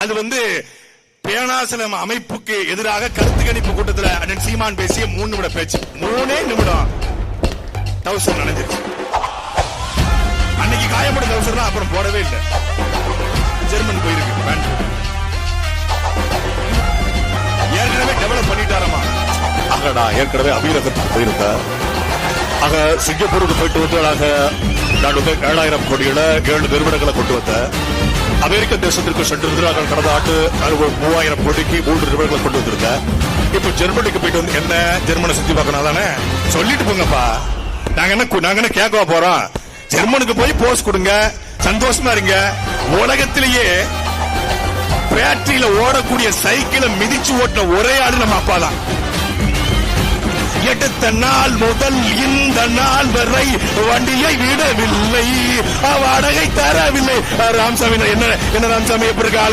அது பேனாசலம் அமைப்புக்கு எதிராக கருத்து கணிப்பு கூட்டத்தில் அண்ணன் சீமான் பேசிய 3 நிமிட பேச்சு. 3 நிமிடம் டவுசர் நனைஞ்சிருச்சு. அன்னைக்கு காயப்பட்ட டவுசர் அப்புறம் போடவே இல்லை. ஜெர்மன் போயிருக்கு பேண்ட். ஏற்கனவே டெவலப் பண்ணிட்டாரமா. ஆகடா ஏற்கனவே அமீரகத்துக்கு போயிருக்க. ஆக சிங்கப்பூருக்கு போயிட்டு வந்து நான் 7,000 கோடிகளை 7 நிறுவனங்களை கொண்டு வந்த. அமெரிக்க தேசத்திற்கு சென்றிருந்து நாங்கள் கடந்த ஆண்டு 3,000 கோடிக்கு 3 நிறுவனங்களை கொண்டு வந்திருக்க. இப்ப ஜெர்மனிக்கு போயிட்டு வந்து என்ன ஜெர்மனை சுத்தி பார்க்கணும் தானே சொல்லிட்டு போங்கப்பா. நாங்க என்ன கேட்கவா போறோம்? ஜெர்மனுக்கு போய் போஸ்ட் கொடுங்க, சந்தோஷமா இருங்க. உலகத்திலேயே பேட்டரியில ஓடக்கூடிய சைக்கிளை மிதிச்சு ஓட்டின ஒரே ஆளு நம்ம அப்பா தான். எடுத்த நாள் முதல் இந்த நாள் வரை வண்டியை விடவில்லை, வாடகை தரவில்லை. ராமசாமி என்ன ராமசாமி எப்படி இருக்க?